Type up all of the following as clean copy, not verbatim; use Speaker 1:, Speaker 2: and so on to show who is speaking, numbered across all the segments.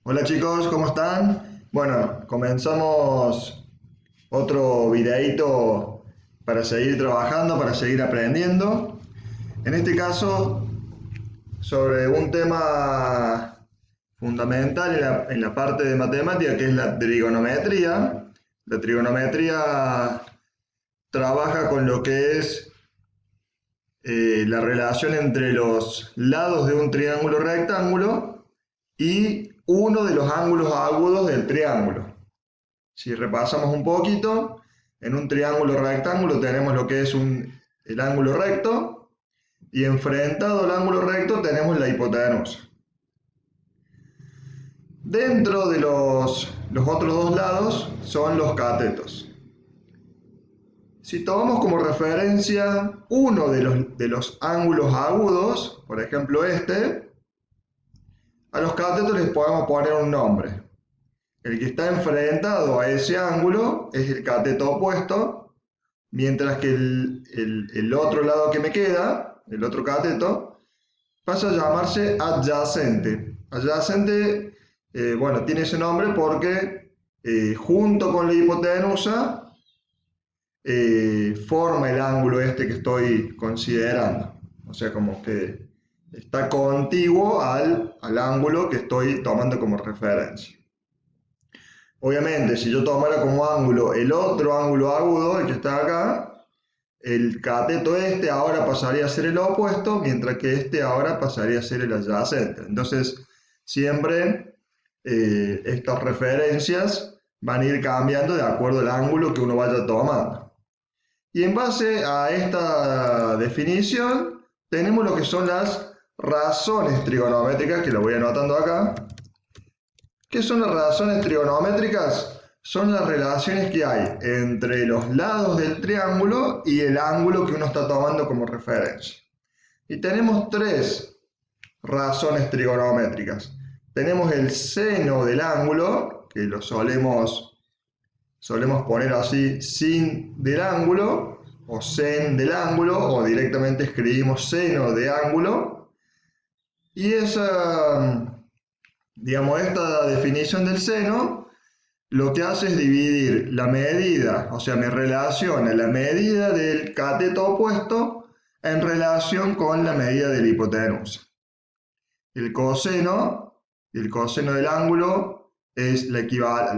Speaker 1: Hola chicos, ¿cómo están? Bueno, comenzamos otro videíto para seguir trabajando, para seguir aprendiendo. En este caso, sobre un tema fundamental en la parte de matemática, que es la trigonometría. La trigonometría trabaja con lo que es la relación entre los lados de un triángulo rectángulo y uno de los ángulos agudos del triángulo. Si repasamos un poquito, en un triángulo rectángulo tenemos lo que es el ángulo recto y enfrentado al ángulo recto tenemos la hipotenusa. Dentro de los otros dos lados son los catetos. Si tomamos como referencia uno de los ángulos agudos, por ejemplo a los catetos les podemos poner un nombre. El que está enfrentado a ese ángulo es el cateto opuesto, mientras que el otro lado que me queda, el otro cateto, pasa a llamarse adyacente. Adyacente, bueno, tiene ese nombre porque junto con la hipotenusa forma el ángulo este que estoy considerando. O sea, como que está contiguo al ángulo que estoy tomando como referencia. Obviamente, si yo tomara como ángulo el otro ángulo agudo, el que está acá, el cateto este ahora pasaría a ser el opuesto, mientras que este ahora pasaría a ser el adyacente. Entonces, siempre estas referencias van a ir cambiando de acuerdo al ángulo que uno vaya tomando. Y en base a esta definición, tenemos lo que son las razones trigonométricas, que lo voy anotando acá. ¿Qué son las razones trigonométricas? Son las relaciones que hay entre los lados del triángulo y el ángulo que uno está tomando como referencia. Y tenemos tres razones trigonométricas. Tenemos el seno del ángulo, que lo solemos poner así, sin del ángulo, o sen del ángulo, o directamente escribimos seno de ángulo. Y esta definición del seno lo que hace es dividir la medida, o sea, me relaciona la medida del cateto opuesto en relación con la medida de la hipotenusa. El coseno del ángulo es la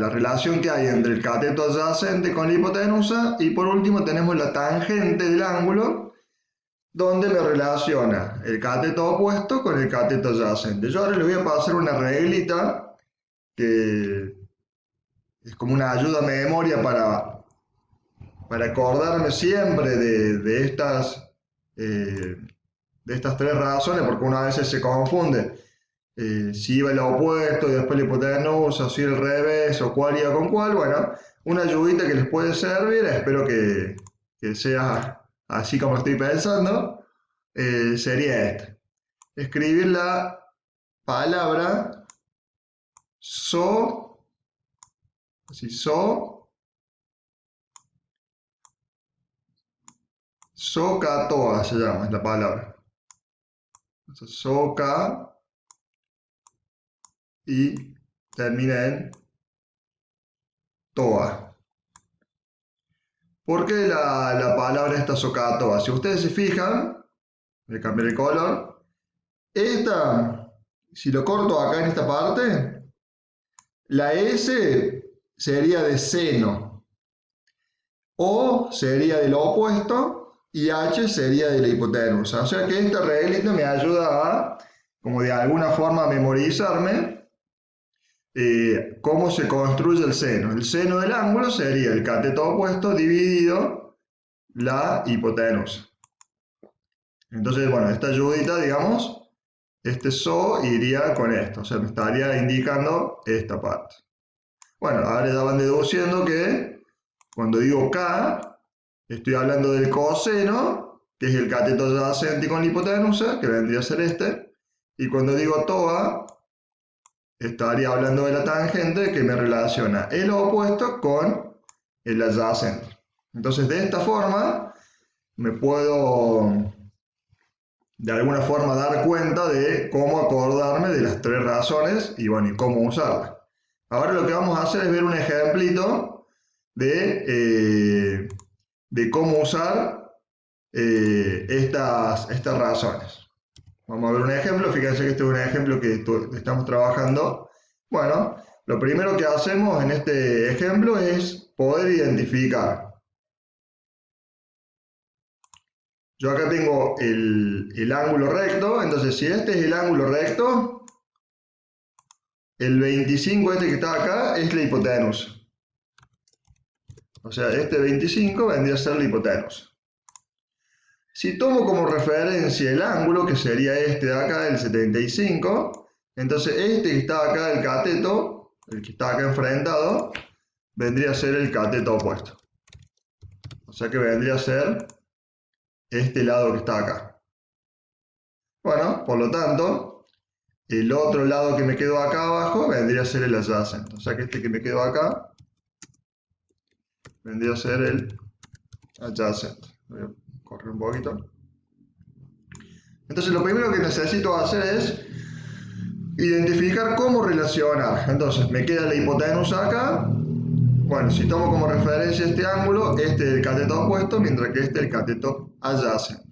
Speaker 1: relación que hay entre el cateto adyacente con la hipotenusa, y por último tenemos la tangente del ángulo, donde me relaciona el cateto opuesto con el cateto adyacente. Yo ahora le voy a pasar una reglita que es como una ayuda a memoria para acordarme siempre eh, de estas tres razones, porque una vez se confunde. Si iba el opuesto y después la hipotenusa, si el revés, o cuál iba con cuál. Bueno, una ayudita que les puede servir, espero que sea así como estoy pensando, sería esta. Escribir la palabra así, SOHCAHTOA se llama, es la palabra. Entonces, SOHCA y termina en TOA. ¿Por qué la palabra esta SOHCAHTOA? Si ustedes se fijan, voy a cambiar el color. Si lo corto acá en esta parte, la S sería de seno, O sería del opuesto y H sería de la hipotenusa. O sea que esta reglita me ayuda a, como de alguna forma, memorizarme cómo se construye el seno. El seno del ángulo sería el cateto opuesto dividido la hipotenusa. Entonces, bueno, esta ayudita, digamos, este SO iría con esto, o sea, me estaría indicando esta parte. Bueno, ahora ya van deduciendo que cuando digo K, estoy hablando del coseno, que es el cateto adyacente con la hipotenusa, que vendría a ser este, y cuando digo TOA, estaría hablando de la tangente, que me relaciona el opuesto con el adyacente. Entonces, de esta forma, me puedo de alguna forma dar cuenta de cómo acordarme de las tres razones y bueno, y cómo usarlas. Ahora lo que vamos a hacer es ver un ejemplito de cómo usar estas razones. Vamos a ver un ejemplo, fíjense que este es un ejemplo que estamos trabajando. Bueno, lo primero que hacemos en este ejemplo es poder identificar. Yo acá tengo el ángulo recto, entonces si este es el ángulo recto, el 25 este que está acá es la hipotenusa. O sea, este 25 vendría a ser la hipotenusa. Si tomo como referencia el ángulo, que sería este de acá, el 75, entonces este que está acá, el cateto, el que está acá enfrentado, vendría a ser el cateto opuesto. O sea que vendría a ser este lado que está acá. Bueno, por lo tanto, el otro lado que me quedó acá abajo vendría a ser el adyacente. O sea que este que me quedó acá vendría a ser el adyacente. Voy a correr un poquito. Entonces lo primero que necesito hacer es identificar cómo relacionar. Entonces me queda la hipotenusa acá. Bueno, si tomo como referencia este ángulo, este es el cateto opuesto, mientras que este es el cateto adyacente.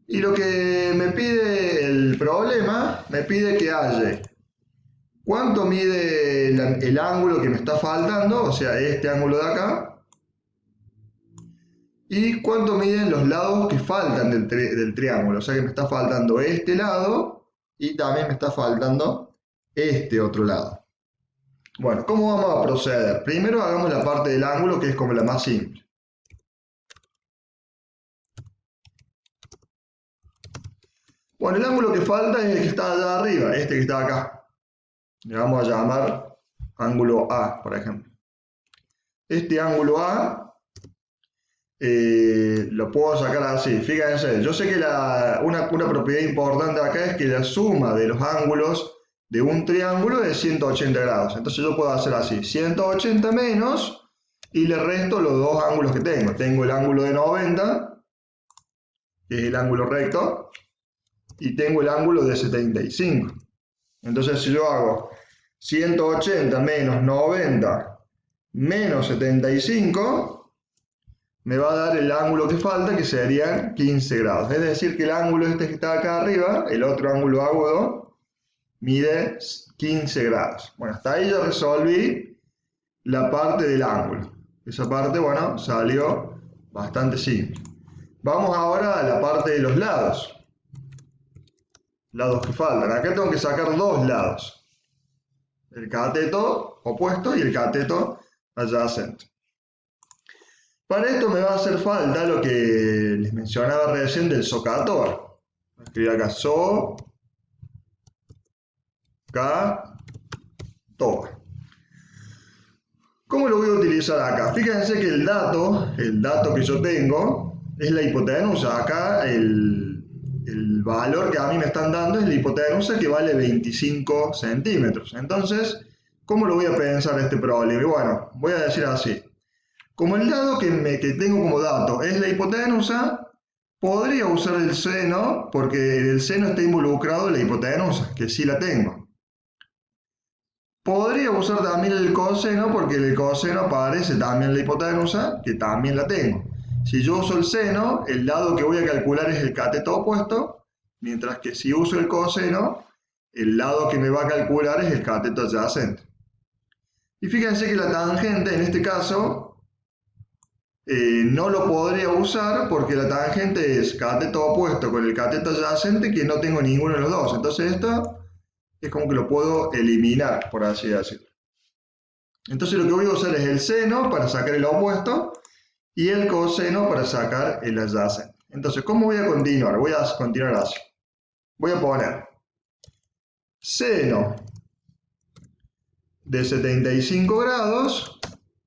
Speaker 1: Y lo que me pide el problema, me pide que halle cuánto mide el ángulo que me está faltando, o sea, este ángulo de acá, y cuánto miden los lados que faltan del triángulo, o sea que me está faltando este lado y también me está faltando este otro lado. Bueno, ¿cómo vamos a proceder? Primero hagamos la parte del ángulo, que es como la más simple. Bueno, el ángulo que falta es el que está allá arriba, este que está acá. Le vamos a llamar ángulo A, por ejemplo. Este ángulo A lo puedo sacar así. Fíjense, yo sé que una propiedad importante acá es que la suma de los ángulos de un triángulo es 180 grados. Entonces yo puedo hacer así, 180 menos, y le resto los dos ángulos que tengo. Tengo el ángulo de 90, que es el ángulo recto, y tengo el ángulo de 75. Entonces si yo hago 180 menos 90 menos 75, me va a dar el ángulo que falta, que serían 15 grados. Es decir, que el ángulo este que está acá arriba, el otro ángulo agudo, mide 15 grados. Bueno, hasta ahí yo resolví la parte del ángulo. Esa parte, bueno, salió bastante simple. Vamos ahora a la parte de los lados. Lados que faltan. Acá tengo que sacar dos lados. El cateto opuesto y el cateto adyacente. Para esto me va a hacer falta lo que les mencionaba recién del SOHCAHTOA. Voy a escribir acá SOHCAHTOA. ¿Cómo lo voy a utilizar acá? Fíjense que el dato que yo tengo es la hipotenusa. Acá el valor que a mí me están dando es la hipotenusa, que vale 25 centímetros. Entonces, ¿cómo lo voy a pensar este problema? Y bueno, voy a decir así. Como el dado que tengo como dato es la hipotenusa, podría usar el seno, porque en el seno está involucrado la hipotenusa, que sí la tengo. Podría usar también el coseno, porque en el coseno aparece también la hipotenusa, que también la tengo. Si yo uso el seno, el lado que voy a calcular es el cateto opuesto, mientras que si uso el coseno, el lado que me va a calcular es el cateto adyacente. Y fíjense que la tangente en este caso no lo podría usar porque la tangente es cateto opuesto con el cateto adyacente, que no tengo ninguno de los dos. Entonces esto es como que lo puedo eliminar, por así decirlo. Entonces lo que voy a usar es el seno para sacar el opuesto y el coseno para sacar el adyacente. Entonces, ¿cómo voy a continuar? Voy a continuar así. Voy a poner seno de 75 grados,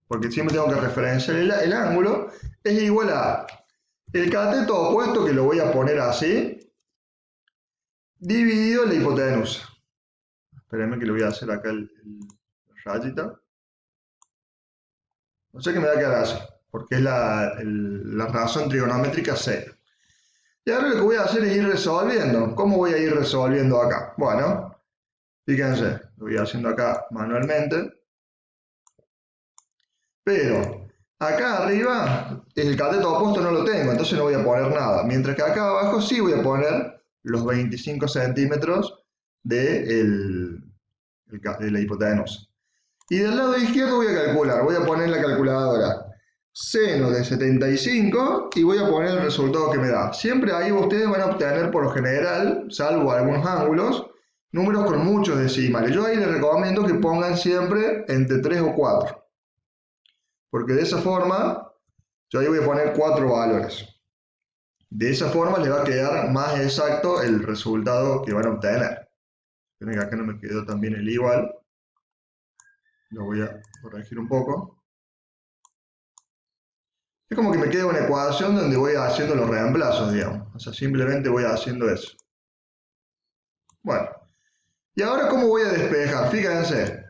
Speaker 1: porque siempre tengo que referenciar el ángulo, es igual a el cateto opuesto, que lo voy a poner así, dividido la hipotenusa. Espérenme que le voy a hacer acá la rayita. No sé, que me va a quedar así, porque es la razón trigonométrica 0. Y ahora lo que voy a hacer es ir resolviendo. ¿Cómo voy a ir resolviendo acá? Bueno, fíjense, lo voy haciendo acá manualmente. Pero acá arriba el cateto opuesto no lo tengo, entonces no voy a poner nada. Mientras que acá abajo sí voy a poner los 25 centímetros de la hipotenusa. Y del lado izquierdo voy a calcular, voy a poner en la calculadora seno de 75 y voy a poner el resultado que me da. Siempre ahí ustedes van a obtener por lo general, salvo algunos ángulos, números con muchos decimales. Yo ahí les recomiendo que pongan siempre entre 3 o 4. Porque de esa forma, yo ahí voy a poner 4 valores. De esa forma les va a quedar más exacto el resultado que van a obtener. Miren que acá no me quedó tan bien el igual. Lo voy a corregir un poco. Es como que me queda una ecuación donde voy haciendo los reemplazos, digamos. O sea, simplemente voy haciendo eso. Bueno. Y ahora, ¿cómo voy a despejar? Fíjense.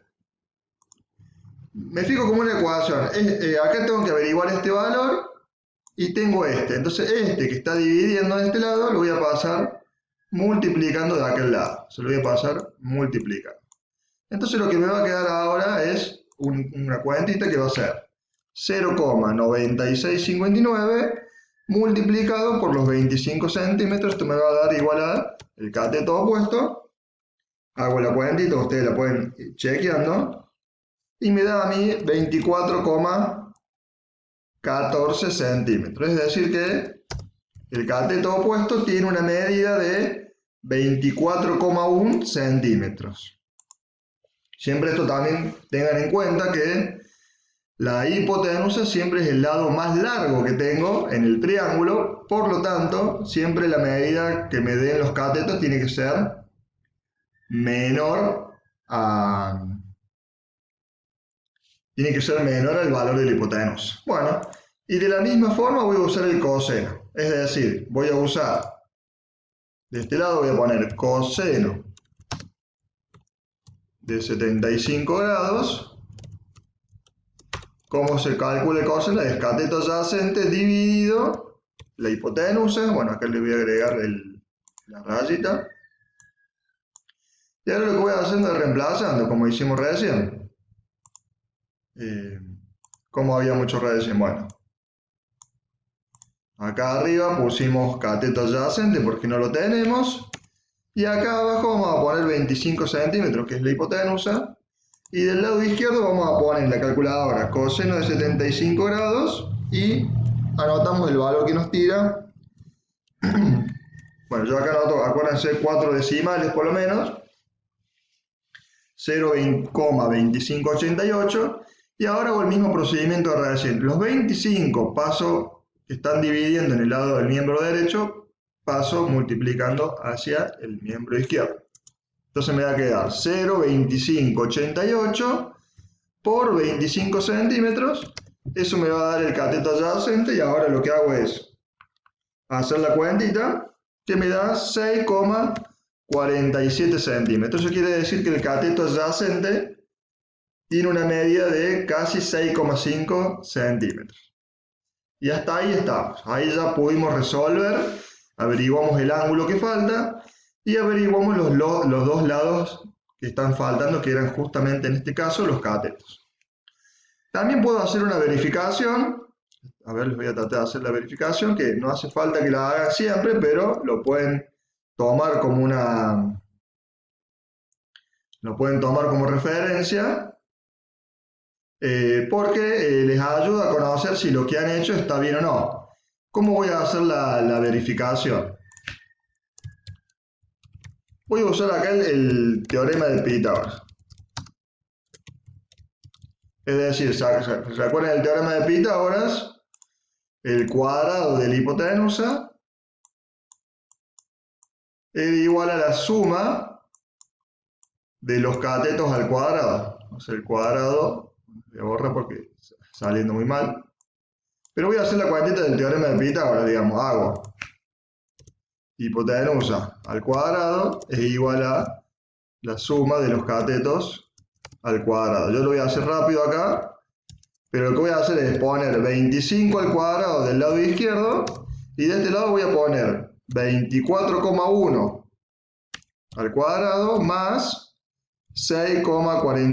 Speaker 1: Me fijo como una ecuación. Acá tengo que averiguar este valor y tengo este. Entonces este que está dividiendo de este lado lo voy a pasar multiplicando de aquel lado. Se lo voy a pasar multiplicando. Entonces lo que me va a quedar ahora es una cuentita que va a ser 0,9659 multiplicado por los 25 centímetros. Esto me va a dar igual a el cateto opuesto. Hago la cuentita, ustedes la pueden ir chequeando. Y me da a mí 24,14 centímetros. Es decir que el cateto opuesto tiene una medida de 24,1 centímetros. Siempre esto también tengan en cuenta que la hipotenusa siempre es el lado más largo que tengo en el triángulo, por lo tanto, siempre la medida que me den los catetos tiene que ser menor al valor de la hipotenusa. Bueno, y de la misma forma voy a usar el coseno. Es decir, voy a usar, de este lado voy a poner coseno de 75 grados. ¿Cómo se calcula el coseno? Es cateto adyacente dividido la hipotenusa. Bueno, acá le voy a agregar la rayita. Y ahora lo que voy haciendo es reemplazando, como hicimos recién. ¿Cómo habíamos hecho recién? Bueno, acá arriba pusimos cateto adyacente porque no lo tenemos. Y acá abajo vamos a poner 25 centímetros, que es la hipotenusa. Y del lado izquierdo vamos a poner en la calculadora coseno de 75 grados y anotamos el valor que nos tira. Bueno, yo acá anoto, acuérdense, 4 decimales por lo menos. 0,2588. Y ahora hago el mismo procedimiento de recién. Los 25 paso que están dividiendo en el lado del miembro derecho, paso multiplicando hacia el miembro izquierdo. Entonces me va a quedar 0,2588 por 25 centímetros. Eso me va a dar el cateto adyacente y ahora lo que hago es hacer la cuentita que me da 6,47 centímetros. Eso quiere decir que el cateto adyacente tiene una medida de casi 6,5 centímetros. Y hasta ahí estamos. Ahí ya pudimos resolver, averiguamos el ángulo que falta y averiguamos los dos lados que están faltando, que eran justamente en este caso los catetos. También puedo hacer una verificación. A ver, les voy a tratar de hacer la verificación, que no hace falta que la hagan siempre, pero lo pueden tomar como referencia, porque les ayuda a conocer si lo que han hecho está bien o no. ¿Cómo voy a hacer la verificación? Voy a usar acá el teorema de Pitágoras. Es decir, ¿se acuerdan del teorema de Pitágoras? El cuadrado de la hipotenusa es igual a la suma de los catetos al cuadrado. O sea, el cuadrado, voy a borrar porque está saliendo muy mal. Pero voy a hacer la cuantita del teorema de Pitágoras, digamos, hago hipotenusa al cuadrado es igual a la suma de los catetos al cuadrado. Yo lo voy a hacer rápido acá, pero lo que voy a hacer es poner 25 al cuadrado del lado izquierdo y de este lado voy a poner 24,1 al cuadrado más 6,40.